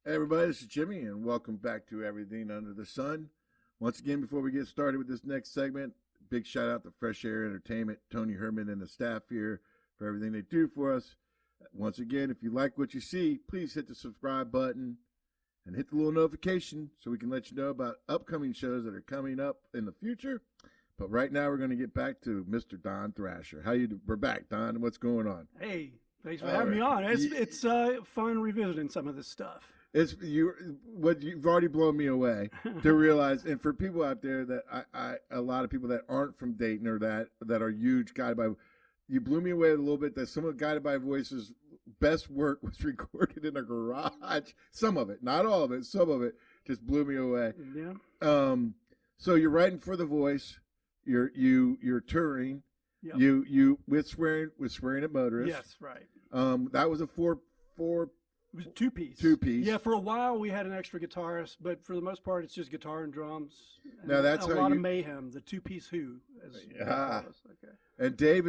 Hey everybody, this is Jimmy, and welcome back to Everything Under the Sun. Once again, before we get started with this next segment, big shout out to Fresh Air Entertainment, Tony Herman, and the staff here for everything they do for us. Once again, if you like what you see, please hit the subscribe button and hit the little notification so we can let you know about upcoming shows that are coming up in the future. But right now, we're going to get back to Mr. Don Thrasher. We're back, Don. What's going on? Hey, thanks for All having right. me on. It's fun revisiting some of this stuff. It's you. What you've already blown me away to realize, and for people out there that a lot of people that aren't from Dayton or that are huge guided by, you blew me away a little bit that some of Guided by Voices' best work was recorded in a garage. Some of it, not all of it. Some of it just blew me away. Yeah. So you're writing for The Voice. You're touring. Yep. You with swearing at motorists. Yes, right. That was a four It was two piece. Two piece. Yeah, for a while we had an extra guitarist, but for the most part it's just guitar and drums. And Now that's a how lot you- of mayhem. The two piece Who, as they Yeah. call us. Okay. And Dave,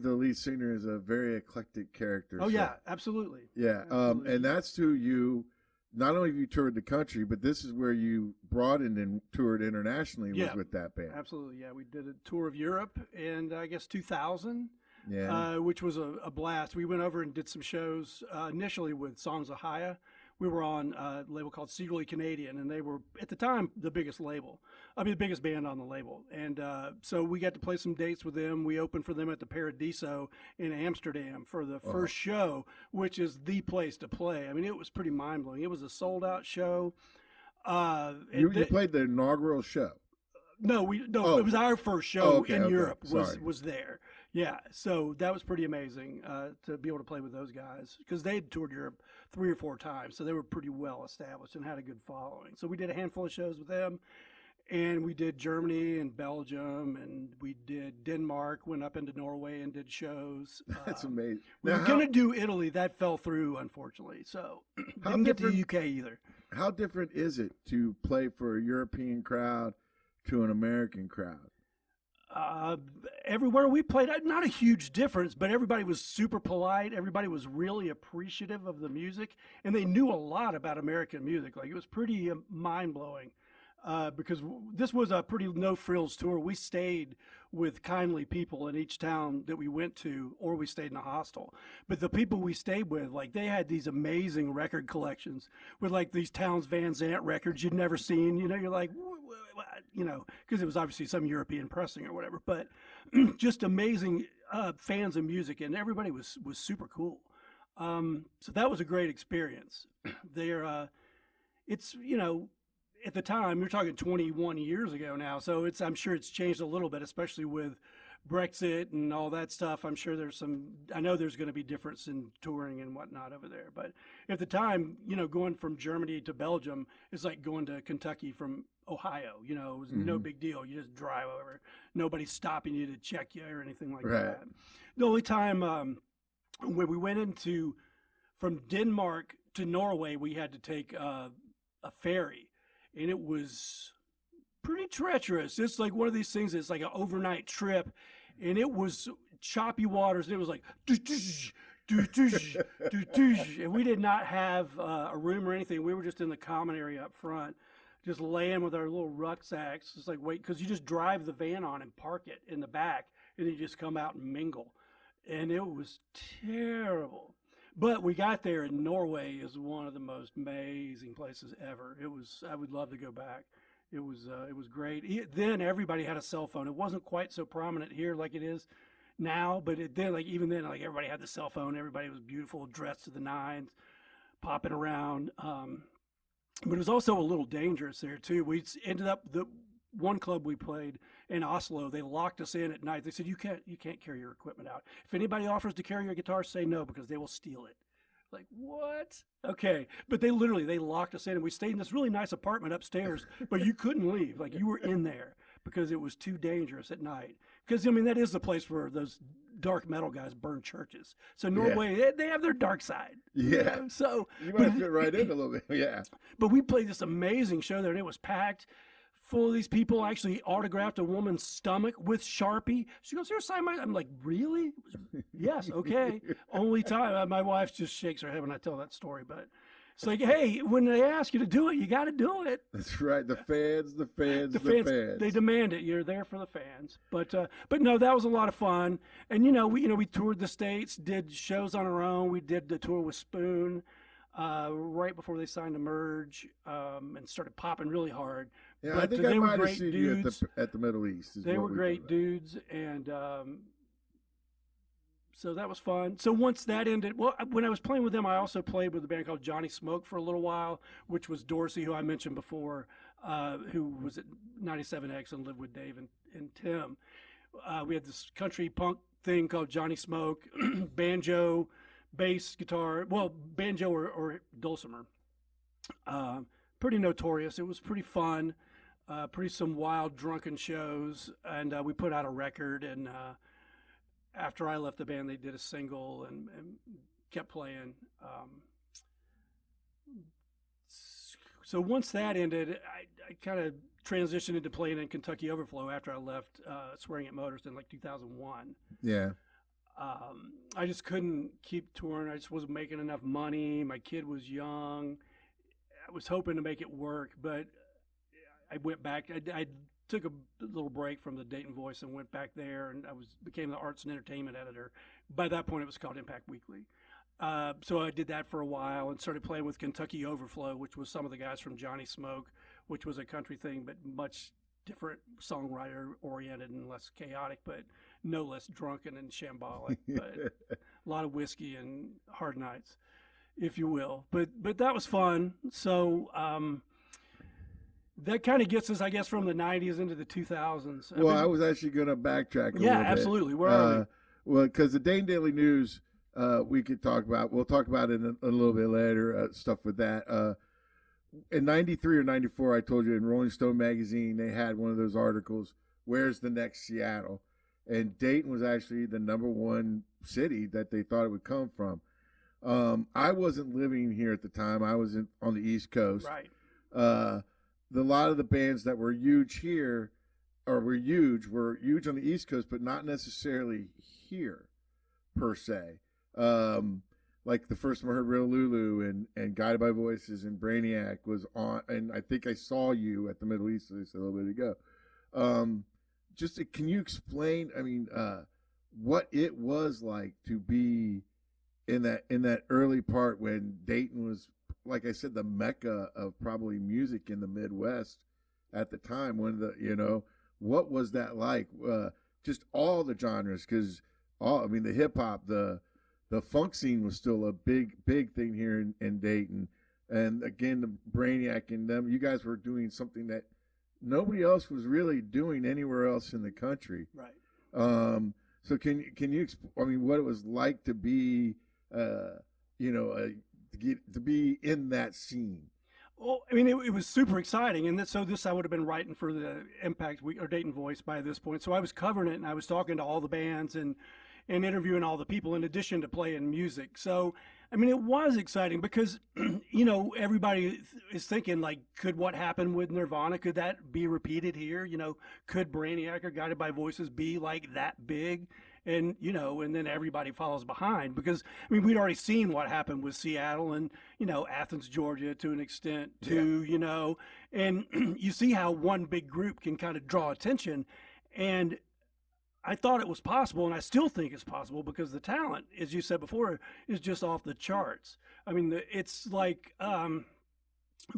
the lead singer, is a very eclectic character. Oh so- yeah, absolutely. yeah. Absolutely. And that's who you. Not only have you toured the country, but this is where you broadened and toured internationally. Was Yeah. with that band. Absolutely, yeah. We did a tour of Europe, and I guess 2000. Yeah. Which was a blast. We went over and did some shows initially with Songs of Haya. We were on a label called Secretly Canadian, and they were, at the time, the biggest label. I mean, the biggest band on the label. And so we got to play some dates with them. We opened for them at the Paradiso in Amsterdam for the first show, which is the place to play. I mean, it was pretty mind-blowing. It was a sold-out show. You played the inaugural show. No, Oh. it was our first show Oh, okay, in okay. Europe Sorry. was there. Yeah, so that was pretty amazing to be able to play with those guys because they'd toured Europe 3 or 4 times, so they were pretty well established and had a good following. So we did a handful of shows with them, and we did Germany and Belgium, and we did Denmark. Went up into Norway and did shows. That's amazing. We Now, were gonna do Italy, that fell through unfortunately. So How didn't get to the different- UK either. how different is it to play for a European crowd to an American crowd? Everywhere we played, not a huge difference, but everybody was super polite. Everybody was really appreciative of the music, and they knew a lot about American music. Like, it was pretty mind blowing because this was a pretty no frills tour. We stayed with kindly people in each town that we went to, or we stayed in a hostel. But the people we stayed with, like, they had these amazing record collections with like these Townes Van Zandt records you'd never seen. You know, you're like, you know, because it was obviously some European pressing or whatever, but just amazing fans of music, and everybody was super cool. So that was a great experience. There, it's, you know, at the time, you're talking 21 years ago now, so I'm sure it's changed a little bit, especially with Brexit and all that stuff. I'm sure I know there's going to be difference in touring and whatnot over there. But at the time, you know, going from Germany to Belgium is like going to Kentucky from Ohio. You know, it was no big deal. You just drive over. Nobody's stopping you to check you or anything like Right. that. The only time when we went from Denmark to Norway, we had to take a ferry, and it was pretty treacherous. It's like one of these things that's like an overnight trip, and it was choppy waters, and it was like doosh, doosh, doosh, doosh, doosh. And we did not have a room or anything. We were just in the common area up front, just laying with our little rucksacks. It's like, wait, because you just drive the van on and park it in the back, and then you just come out and mingle. And it was terrible. But we got there, and Norway is one of the most amazing places ever. I would love to go back. It was great. Then everybody had a cell phone. It wasn't quite so prominent here like it is now, but even then, like, everybody had the cell phone. Everybody was beautiful, dressed to the nines, popping around. But it was also a little dangerous there too. We ended up the one club we played in Oslo. They locked us in at night. They said, you can't carry your equipment out. If anybody offers to carry your guitar, say no, because they will steal it. Like, what? Okay. But they locked us in, and we stayed in this really nice apartment upstairs, but you couldn't leave. Like, you were in there because it was too dangerous at night. Because, I mean, that is the place where those dark metal guys burn churches. So Norway, they have their dark side. Yeah. You know? So You might fit right in a little bit. Yeah. but we played this amazing show there, and it was packed full of these people. I actually autographed a woman's stomach with Sharpie. She goes, "Here, sign my." I'm like, "Really?" Yes, okay. Only time my wife just shakes her head when I tell that story, but It's like, hey, when they ask you to do it, you got to do it. That's right. The fans, the fans, The the fans, they fans. demand it. You're there for the fans. But no, that was a lot of fun. And we toured the states, did shows on our own. We did the tour with Spoon right before they signed to Merge, and started popping really hard. Yeah, I But think I they were might have great seen you dudes. at the Middle East. Is They what were we talked great about. dudes, and so that was fun. So once that ended, well, when I was playing with them, I also played with a band called Johnny Smoke for a little while, which was Dorsey, who I mentioned before, who was at 97X and lived with Dave and Tim. We had this country punk thing called Johnny Smoke, banjo, bass, guitar, well, banjo or dulcimer. Uh, Pretty notorious. It was pretty fun. Pretty some wild drunken shows, and we put out a record. And after I left the band, they did a single and kept playing. So once that ended, I kind of transitioned into playing in Kentucky Overflow after I left Swearing at Motors in like 2001. Yeah. I just couldn't keep touring. I just wasn't making enough money. My kid was young. I was hoping to make it work, but I went back. I took a little break from the Dayton Voice and went back there, and I became the arts and entertainment editor. By that point, it was called Impact Weekly. So I did that for a while and started playing with Kentucky Overflow, which was some of the guys from Johnny Smoke, which was a country thing, but much different songwriter oriented and less chaotic, but no less drunken and shambolic. But a lot of whiskey and hard nights, if you will. But that was fun. So that kind of gets us, I guess, from the '90s into the 2000s. Well, I was actually going to backtrack a Yeah, little bit. absolutely. Where are we? Well, because the Dane Daily News, we could talk about. We'll talk about it a little bit later. Stuff with that. In '93 or '94, I told you in Rolling Stone magazine they had one of those articles. Where's the next Seattle? And Dayton was actually the #1 city that they thought it would come from. I wasn't living here at the time. I was on the East Coast. Right. A lot of the bands that were huge here, or were huge on the East Coast, but not necessarily here per se. Like the first time I heard Real Lulu and Guided by Voices and Brainiac was on, and I think I saw you at the Middle East a little bit ago. Can you explain? I mean, what it was like to be in that early part when Dayton was, like I said, the mecca of probably music in the Midwest at the time. What was that like? Just all the genres, because the hip hop, the funk scene was still a big thing here in Dayton, and again the Brainiac and them. You guys were doing something that nobody else was really doing anywhere else in the country. Right. So can you? What it was like to be, to be in that scene. Well, it was super exciting, and this I would have been writing for the Impact Week or Dayton Voice by this point. So I was covering it, and I was talking to all the bands and interviewing all the people in addition to playing music. So it was exciting because everybody is thinking like, could what happened with Nirvana, could that be repeated here? Could Brainiac or Guided by Voices be like that big? And then everybody follows behind because we'd already seen what happened with Seattle and Athens, Georgia to an extent too. And you see how one big group can kind of draw attention. And I thought it was possible, and I still think it's possible because the talent, as you said before, is just off the charts. It's like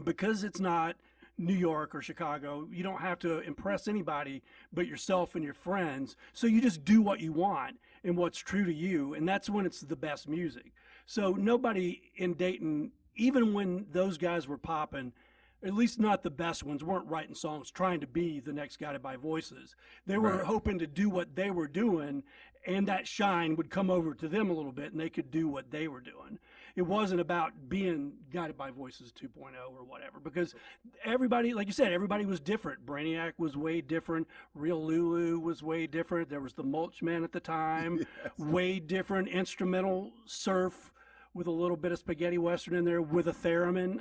because it's not New York or Chicago, you don't have to impress anybody but yourself and your friends. So you just do what you want and what's true to you, and that's when it's the best music. So nobody in Dayton, even when those guys were popping, at least not the best ones, weren't writing songs trying to be the next Guided by Voices. They were hoping to do what they were doing, and that shine would come over to them a little bit, and they could do what they were doing. It wasn't about being Guided by Voices 2.0 or whatever, because everybody, like you said, everybody was different. Brainiac was way different. Real Lulu was way different. There was the Mulch Man at the time, Yes. way different instrumental surf with a little bit of spaghetti western in there with a theremin.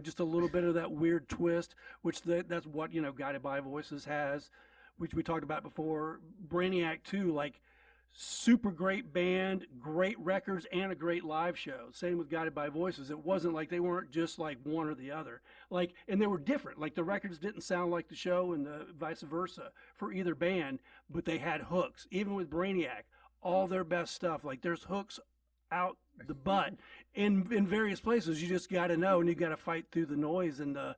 Just a little bit of that weird twist, which that's what Guided by Voices has, which we talked about before. Brainiac too, like super great band, great records, and a great live show. Same with Guided by Voices. It wasn't like they weren't just like one or the other. Like, and they were different. Like the records didn't sound like the show, and the vice versa for either band. But they had hooks. Even with Brainiac, all their best stuff. Like there's hooks out the butt in various places. You just got to know, and you got to fight through the noise and the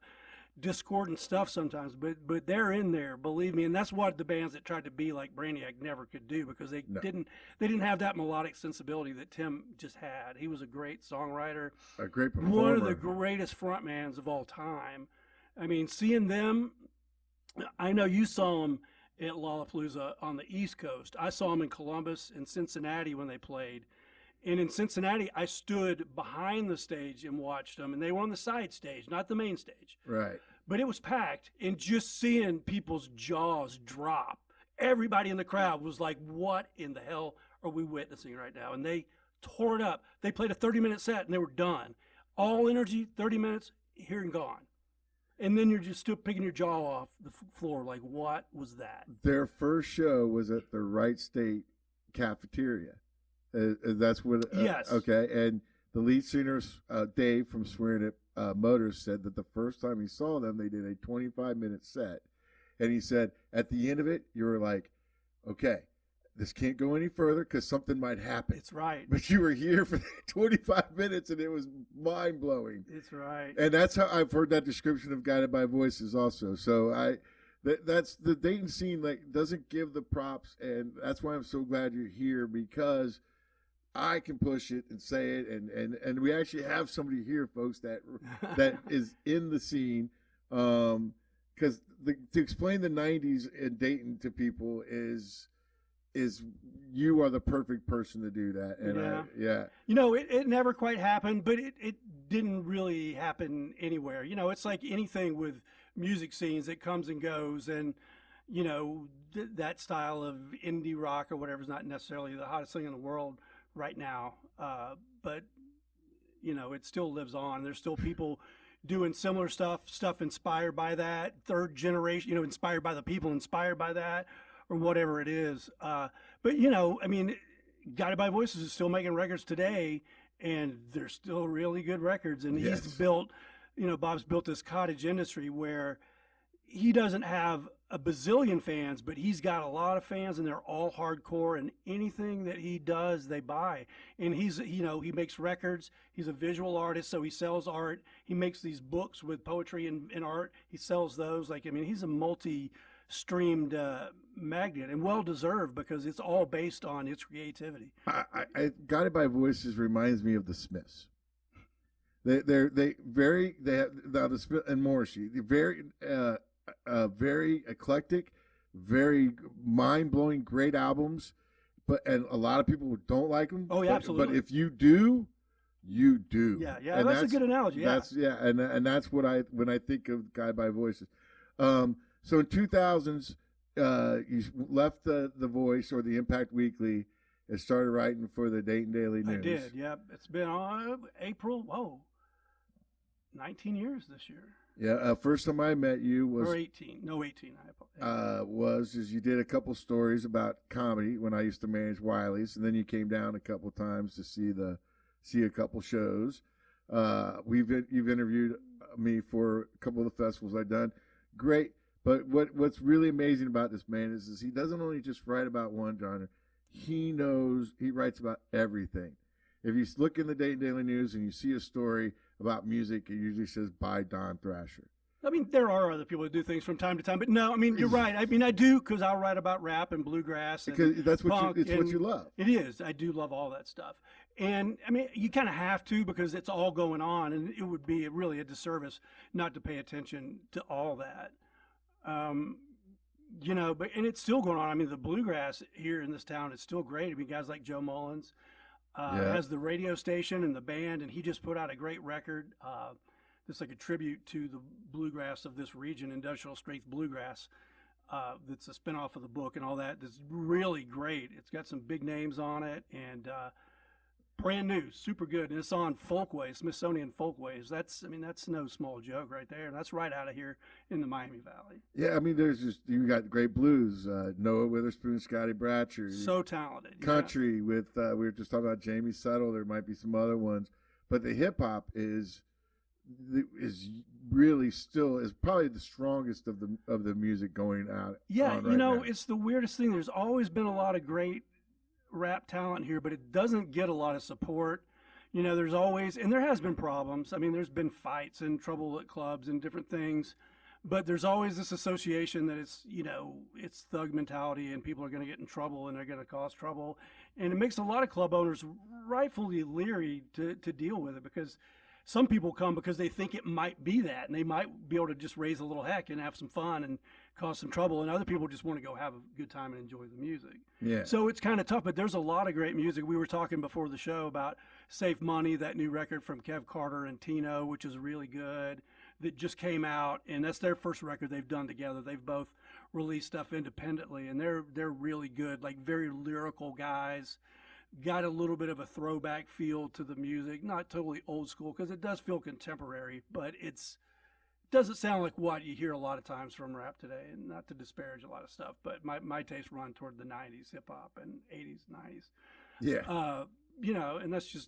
discordant stuff sometimes, but they're in there, believe me, and that's what the bands that tried to be like Brainiac never could do, because No, they didn't have that melodic sensibility that Tim just had. He was a great songwriter, a great one of the performer. greatest frontmans of all time. I mean, seeing them, I know you saw them at Lollapalooza on the East Coast. I saw them in Columbus and Cincinnati when they played. And in Cincinnati, I stood behind the stage and watched them, and they were on the side stage, not the main stage. Right. But it was packed, and just seeing people's jaws drop, everybody in the crowd was like, what in the hell are we witnessing right now? And they tore it up. They played a 30-minute set, and they were done. All energy, 30 minutes, here and gone. And then you're just still picking your jaw off the floor, like, what was that? Their first show was at the Wright State cafeteria. That's what. Yes. Okay, and the lead singer, Dave from Swearing It Motors, said that the first time he saw them, they did a 25-minute set, and he said at the end of it, you were like, okay, this can't go any further because something might happen. It's right. But you were here for 25 minutes, and it was mind blowing. It's right. And that's how I've heard that description of Guided by Voices also. So that's the Dayton scene, like, doesn't give the props, and that's why I'm so glad you're here, because I can push it and say it, and we actually have somebody here, folks, that is in the scene, because to explain the '90s in Dayton to people is you are the perfect person to do that, and yeah. You know, it never quite happened, but it didn't really happen anywhere. You know, it's like anything with music scenes, it comes and goes, and you know that style of indie rock or whatever is not necessarily the hottest thing in the world right now, but you know, it still lives on. There's still people doing similar stuff inspired by that third generation, you know, inspired by the people inspired by that, or whatever it is. But you know, I mean, Guided by Voices is still making records today, and they're still really good records. And Yes. he's built, you know, Bob's built this cottage industry where he doesn't have a bazillion fans, but he's got a lot of fans, and they're all hardcore, and anything that he does, they buy. And he's, you know, he makes records. He's a visual artist, so he sells art. He makes these books with poetry and art. He sells those. Like, I mean, he's a multi-streamed magnet, and well-deserved, because it's all based on its creativity. I Guided by Voices reminds me of the Smiths. They have now the Smith and Morrissey. Very eclectic, very mind-blowing, great albums, and a lot of people don't like them. Oh yeah, absolutely. But if you do, you do. Yeah, and that's a good analogy. Yeah, and that's what when I think of Guided by Voices. So in 2000s, you left the Voice or the Impact Weekly and started writing for the Dayton Daily News. I did. Yeah, it's been April. Whoa, 19 years this year. Yeah, first time I met you was 18. No, 18. Was you did a couple stories about comedy when I used to manage Wiley's, and then you came down a couple times to see a couple shows. You've interviewed me for a couple of the festivals I've done. Great, but what's really amazing about this man is he doesn't only just write about one genre. He writes about everything. If you look in the Dayton Daily News and you see a story about music, it usually says by Don Thrasher. I mean, there are other people that do things from time to time, but no, I mean, you're right. I mean, I do, because I'll write about rap and bluegrass and because that's punk, what you love. It is. I do love all that stuff. And I mean, you kind of have to, because it's all going on, and it would be really a disservice not to pay attention to all that. You know, and it's still going on. I mean, the bluegrass here in this town is still great. I mean, guys like Joe Mullins has the radio station and the band, and he just put out a great record. That's like a tribute to the bluegrass of this region, industrial strength bluegrass. That's a spinoff of the book and all that. That's really great. It's got some big names on it, and brand new, super good, and it's on Folkways, Smithsonian Folkways. That's no small joke right there. That's right out of here in the Miami Valley. Yeah, I mean, there's just you got great blues, Noah Witherspoon, Scotty Bratcher, So talented, yeah. country with we were just talking about Jamie Settle. There might be some other ones, but the hip hop is really still is probably the strongest of the music going out Yeah, on right now. it's the weirdest thing. There's always been a lot of great rap talent here, but it doesn't get a lot of support. There's always, and there has been problems. I mean, there's been fights and trouble at clubs and different things, but there's always this association that it's thug mentality and people are going to get in trouble and they're going to cause trouble. And it makes a lot of club owners rightfully leery to deal with it because some people come because they think it might be that and they might be able to just raise a little heck and have some fun and cause some trouble, and other people just want to go have a good time and enjoy the music. Yeah. So it's kind of tough, but there's a lot of great music. We were talking before the show about Safe Money, that new record from Kev Carter and Tino, which is really good, that just came out, and that's their first record they've done together. They've both released stuff independently, and they're really good, like very lyrical guys. Got a little bit of a throwback feel to the music, not totally old school because it does feel contemporary, but it's doesn't sound like what you hear a lot of times from rap today, and not to disparage a lot of stuff, but my taste run toward the 90s hip hop and 80s, 90s. Yeah. And that's just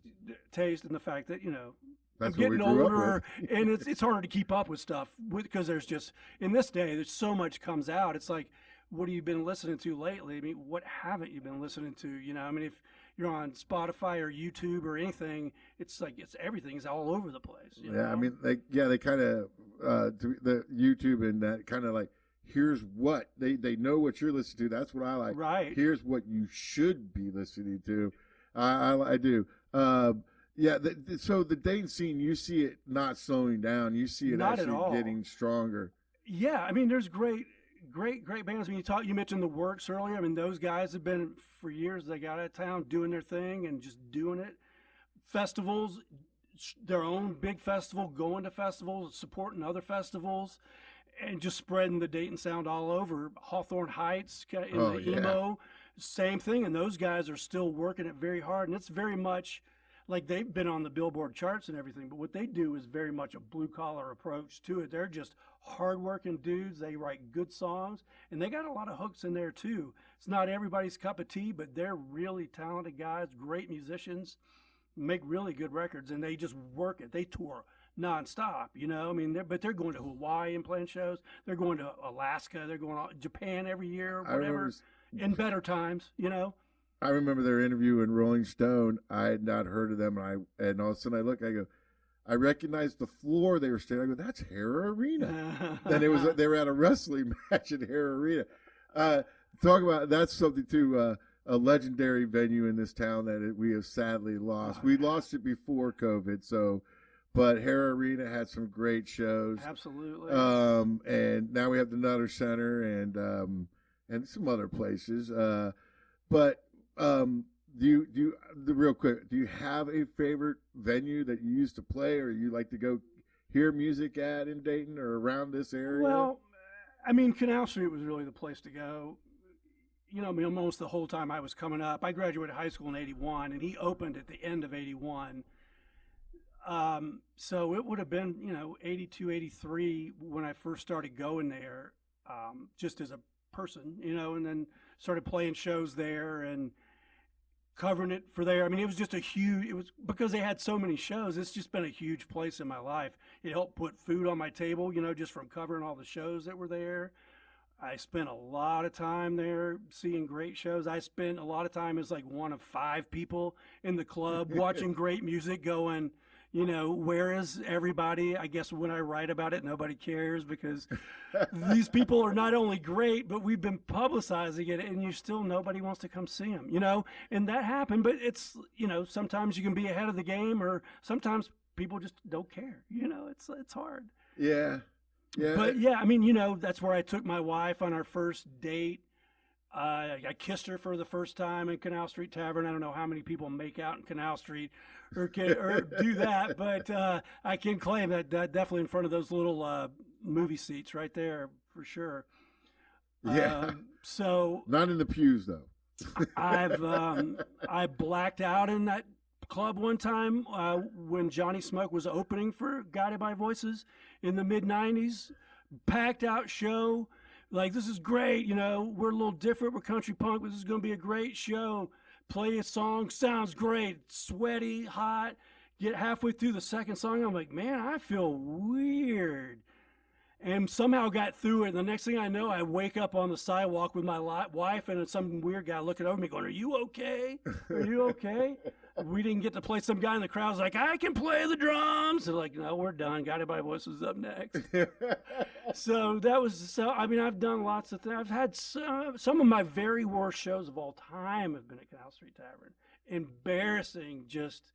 taste and the fact that, That's I'm what we getting grew up older with. and it's harder to keep up with stuff because there's just, in this day, there's so much comes out. It's like, what have you been listening to lately? I mean, what haven't you been listening to? I mean, if you're on Spotify or YouTube or anything, it's like everything's all over the place. I mean, they kind of the YouTube and that kind of like here's what they know what you're listening to. That's what I like. Right. Here's what you should be listening to. I do. So the Dayton scene, you see it not slowing down. You see it Not at actually all. getting stronger. Yeah, I mean, there's great bands. I mean, you mentioned the Works earlier. I mean, those guys have been for years. They got out of town doing their thing and just doing it. Festivals, their own big festival, going to festivals, supporting other festivals, and just spreading the Dayton sound all over. Hawthorne Heights in the emo, same thing. And those guys are still working it very hard. And it's very much like they've been on the Billboard charts and everything, but what they do is very much a blue collar approach to it. They're just hardworking dudes. They write good songs, and they got a lot of hooks in there too. It's not everybody's cup of tea, but they're really talented guys, great musicians, make really good records, and they just work it. They tour nonstop, I mean, they're going to Hawaii and playing shows. They're going to Alaska. They're going to Japan every year, whatever. In better times. I remember their interview in Rolling Stone. I had not heard of them, and all of a sudden I look, I go, I recognized the floor they were standing. I go, that's Hara Arena. Then they were at a wrestling match at Hara Arena. Talk about that's something too. A legendary venue in this town that we have sadly lost. We lost it before COVID, but Hara Arena had some great shows. Absolutely. And now we have the Nutter Center and some other places. But real quick, do you have a favorite venue that you used to play or you like to go hear music at in Dayton or around this area? Well, I mean, Canal Street was really the place to go. I mean, almost the whole time I was coming up. I graduated high school in 81, and he opened at the end of 81. So it would have been, 82, 83 when I first started going there, just as a person, and then started playing shows there and covering it for there. I mean, it was because they had so many shows. It's just been a huge place in my life. It helped put food on my table, just from covering all the shows that were there. I spent a lot of time there seeing great shows. I spent a lot of time as like one of 5 people in the club watching great music going, where is everybody? I guess when I write about it, nobody cares because these people are not only great, but we've been publicizing it and nobody wants to come see them, and that happened. But it's, sometimes you can be ahead of the game or sometimes people just don't care, it's hard. Yeah. Yeah. But yeah, I mean, that's where I took my wife on our first date. I kissed her for the first time in Canal Street Tavern. I don't know how many people make out in Canal Street or do that, but I can claim that definitely in front of those little movie seats right there for sure. Yeah. So not in the pews though. I blacked out in that club one time when Johnny Smoke was opening for Guided by Voices in the mid 90s. Packed out show. Like, this is great. You know, we're a little different. We're country punk, but this is going to be a great show. Play a song. Sounds great. Sweaty, hot. Get halfway through the second song. I'm like, man, I feel weird. And somehow got through it. And the next thing I know, I wake up on the sidewalk with my wife and some weird guy looking over me going, are you okay? Are you okay? We didn't get to play. Some guy in the crowd's like, I can play the drums. They're like, no, we're done. Guided by Voices up next. So that was, I mean, I've done lots of things. I've had some of my very worst shows of all time have been at Canal Street Tavern. Embarrassing, just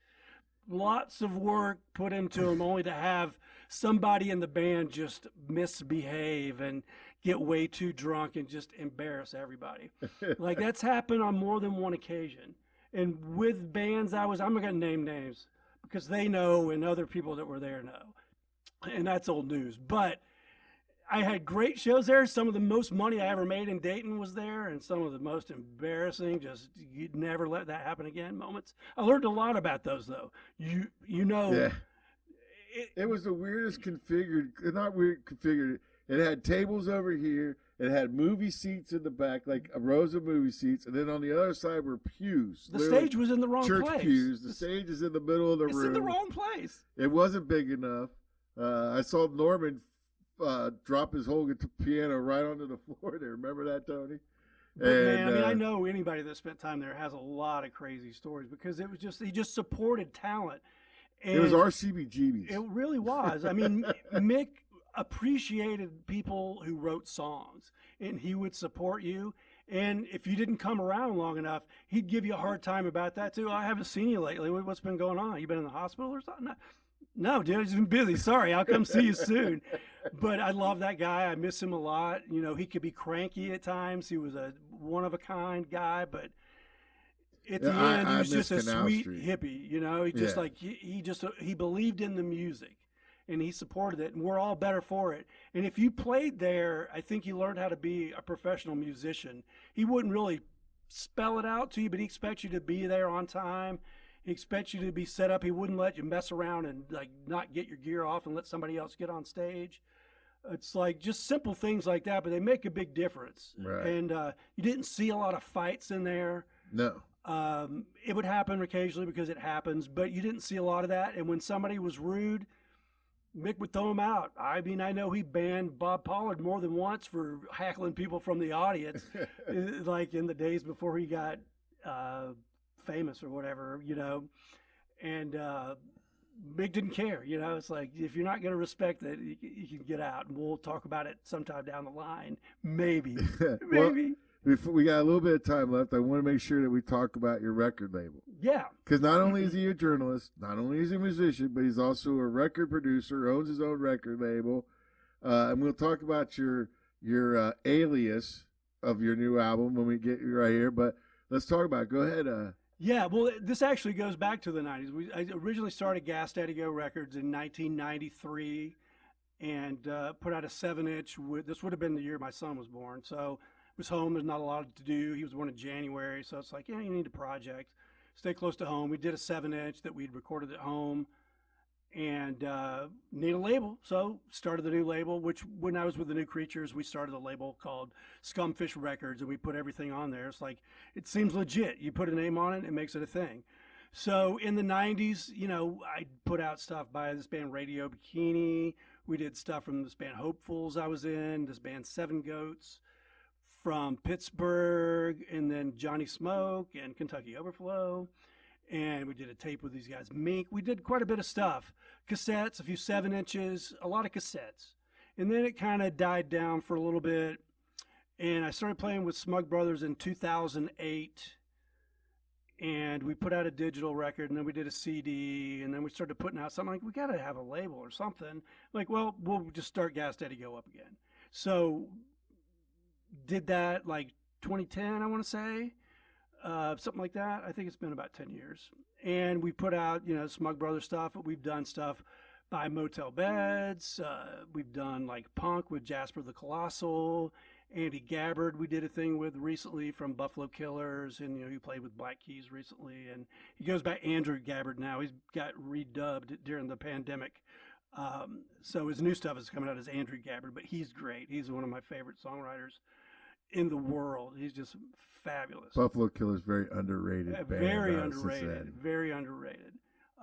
lots of work put into them only to have somebody in the band just misbehave and get way too drunk and just embarrass everybody. Like, that's happened on more than one occasion. And with bands I'm not going to name names because they know and other people that were there know. And that's old news. But I had great shows there. Some of the most money I ever made in Dayton was there, and some of the most embarrassing, just you'd never let that happen again moments. I learned a lot about those, though. You know. Yeah. It was the weirdest configured, not weird configured. It had tables over here. It had movie seats in the back, like a rows of movie seats, and then on the other side were pews. The stage was in the wrong church place. Pews. The stage is in the middle of the room. It's in the wrong place. It wasn't big enough. I saw Norman drop his whole piano right onto the floor there. Remember that, Tony? But man, I mean, I know anybody that spent time there has a lot of crazy stories because it was just, he just supported talent. And it was our CBGBs. It really was. I mean, Mick appreciated people who wrote songs, and he would support you. And if you didn't come around long enough, he'd give you a hard time about that too. I haven't seen you lately. What's been going on? You been in the hospital or something? No, dude, I've been busy. Sorry, I'll come see you soon. But I love that guy. I miss him a lot. You know, he could be cranky at times. He was a one-of-a-kind guy, but at the end, he was just a sweet hippie. You know, he just like he believed in the music, and he supported it, and we're all better for it. And if you played there, I think you learned how to be a professional musician. He wouldn't really spell it out to you, but he expects you to be there on time. He expects you to be set up. He wouldn't let you mess around and like not get your gear off and let somebody else get on stage. It's like just simple things like that, but they make a big difference. Right. And you didn't see a lot of fights in there. No. It would happen occasionally because it happens, but you didn't see a lot of that. And when somebody was rude, Mick would throw him out. I mean, I know he banned Bob Pollard more than once for hackling people from the audience, like in the days before he got famous or whatever, you know. And Mick didn't care, you know. It's like, if you're not going to respect it, you can get out, and we'll talk about it sometime down the line. Maybe. Maybe. Before we got a little bit of time left, I want to make sure that we talk about your record label. Yeah. Because not only is he a journalist, not only is he a musician, but he's also a record producer, owns his own record label. And we'll talk about your alias of your new album when we get you right here. But let's talk about it. Go ahead. Yeah, well, this actually goes back to the 90s. I originally started Gas Daddy Go Records in 1993 and put out a 7-inch. This would have been the year my son was born. So was home. There's not a lot to do. He was born in January, so it's like, yeah, you need a project. Stay close to home. We did a 7-inch that we'd recorded at home, and need a label. So started the new label. Which when I was with the New Creatures, we started a label called Scumfish Records, and we put everything on there. It's like, it seems legit. You put a name on it, it makes it a thing. So in the 90s, you know, I put out stuff by this band Radio Bikini. We did stuff from this band Hopefuls I was in. This band Seven Goats from Pittsburgh, and then Johnny Smoke and Kentucky Overflow. And we did a tape with these guys, Mink. We did quite a bit of stuff. Cassettes, a few 7-inches, a lot of cassettes. And then it kind of died down for a little bit. And I started playing with Smug Brothers in 2008. And we put out a digital record, and then we did a CD, and then we started putting out something like, we got to have a label or something. Like, well, we'll just start Gas Daddy Go Up again. So did that like 2010, I want to say, something like that. I think it's been about 10 years. And we put out, you know, Smug Brothers stuff. We've done stuff by Motel Beds. We've done like punk with Jasper the Colossal Andy Gabbard we did a thing with recently from Buffalo Killers, and he played with Black Keys recently, and he goes by Andrew Gabbard now. He's got redubbed during the pandemic, so his new stuff is coming out as Andrew Gabbard, but he's great. He's one of my favorite songwriters in the world. He's just fabulous. Buffalo Killers, very underrated band. Very underrated. Very underrated.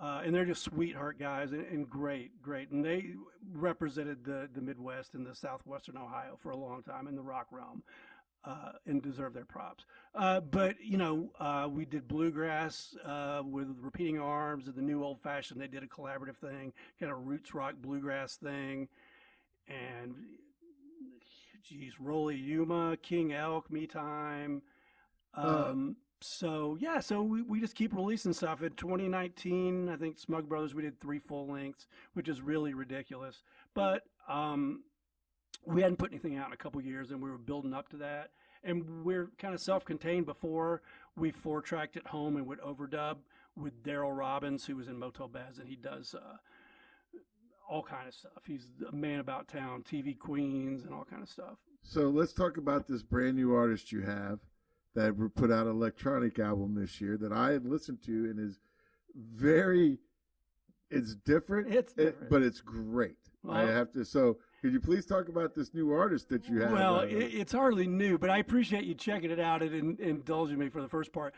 And they're just sweetheart guys and great. And they represented the Midwest and the Southwestern Ohio for a long time in the rock realm, and deserve their props. But we did bluegrass with Repeating Arms and the New Old Fashioned. They did a collaborative thing, kind of roots rock bluegrass thing, and Rolly Yuma, King Elk, Me Time. So we just keep releasing stuff. In 2019, I think Smug Brothers, we did 3 full lengths, which is really ridiculous. But we hadn't put anything out in a couple years, and we were building up to that. And we're kind of self-contained before we 4-tracked at home and would overdub with Daryl Robbins, who was in Motel Bez, and he does all kind of stuff. He's a man about town, TV Queens, and all kind of stuff. So let's talk about this brand new artist you have that put out an electronic album this year that I had listened to and is it's different. It's different. But it's great. Well, I have to. So could you please talk about this new artist that you have? Well, it's hardly new, but I appreciate you checking it out and indulging me for the first part.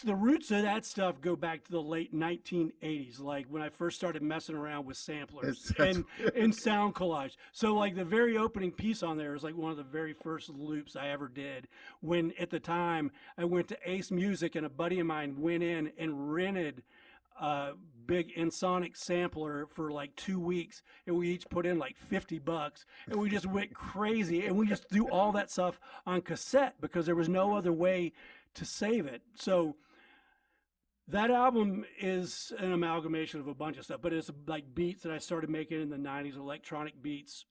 The roots of that stuff go back to the late 1980s, like when I first started messing around with samplers and sound collage. So like the very opening piece on there is like one of the very first loops I ever did, when at the time I went to Ace Music and a buddy of mine went in and rented a big Ensoniq sampler for like 2 weeks, and we each put in like $50, and we just went crazy, and we just do all that stuff on cassette because there was no other way to save it. So that album is an amalgamation of a bunch of stuff, but it's like beats that I started making in the 90s, electronic beats,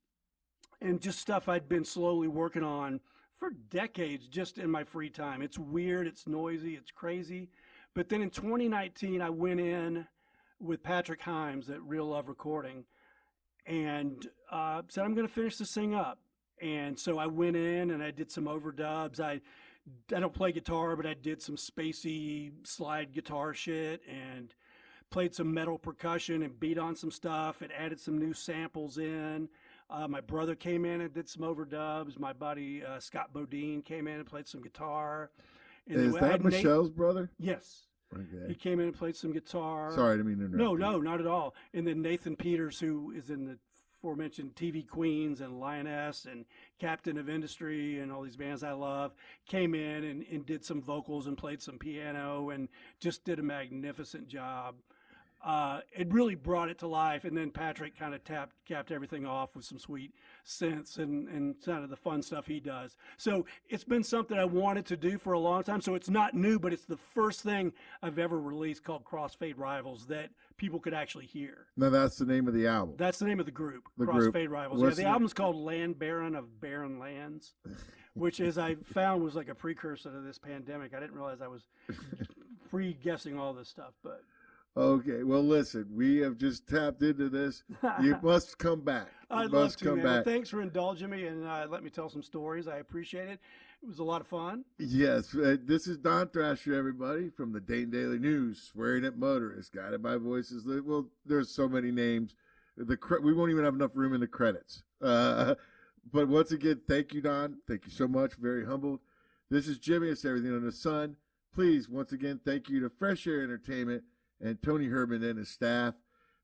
and just stuff I'd been slowly working on for decades just in my free time. It's weird, it's noisy, it's crazy. But then in 2019, I went in with Patrick Himes at Real Love Recording and said, I'm going to finish this thing up. And so I went in and I did some overdubs. I don't play guitar, but I did some spacey slide guitar shit and played some metal percussion and beat on some stuff and added some new samples in. My brother came in and did some overdubs. My buddy Scott Bodine came in and played some guitar. And is that Michelle's brother? Yes. Okay. He came in and played some guitar. Sorry, I didn't mean to interrupt. No, not at all. And then Nathan Peters, who is in the aforementioned TV Queens and Lioness and Captain of Industry and all these bands I love, came in and did some vocals and played some piano and just did a magnificent job. It really brought it to life, and then Patrick kind of capped everything off with some sweet synths and kind of the fun stuff he does. So it's been something I wanted to do for a long time. So it's not new, but it's the first thing I've ever released called Crossfade Rivals that people could actually hear. Now that's the name of the album. That's the name of the group, Crossfade Rivals. Yeah, the album's called Land Baron of Barren Lands, which, as I found, was like a precursor to this pandemic. I didn't realize I was guessing all this stuff, but... Okay, well, listen, we have just tapped into this. You must come back. I'd love to, man. Well, thanks for indulging me and let me tell some stories. I appreciate it. It was a lot of fun. Yes, this is Don Thrasher, everybody, from the Dayton Daily News, swearing at motorists, guided by voices. Well, there's so many names. We won't even have enough room in the credits. But once again, thank you, Don. Thank you so much. Very humbled. This is Jimmy. It's Everything Under the Sun. Please, once again, thank you to Fresh Air Entertainment and Tony Herman and his staff.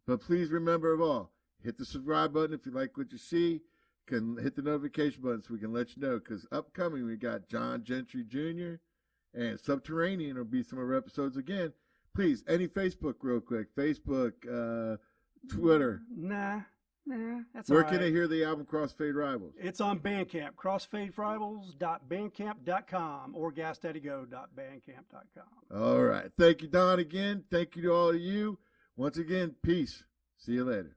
But please remember of all, hit the subscribe button if you like what you see. Can hit the notification button so we can let you know, because upcoming we got John Gentry Jr. and Subterranean will be some of our episodes again. Please, any Facebook real quick. Facebook, Twitter. Nah, that's Where all can right. I hear the album Crossfade Rivals? It's on Bandcamp, crossfaderivals.bandcamp.com or gasdaddygo.bandcamp.com. All right. Thank you, Don, again. Thank you to all of you. Once again, peace. See you later.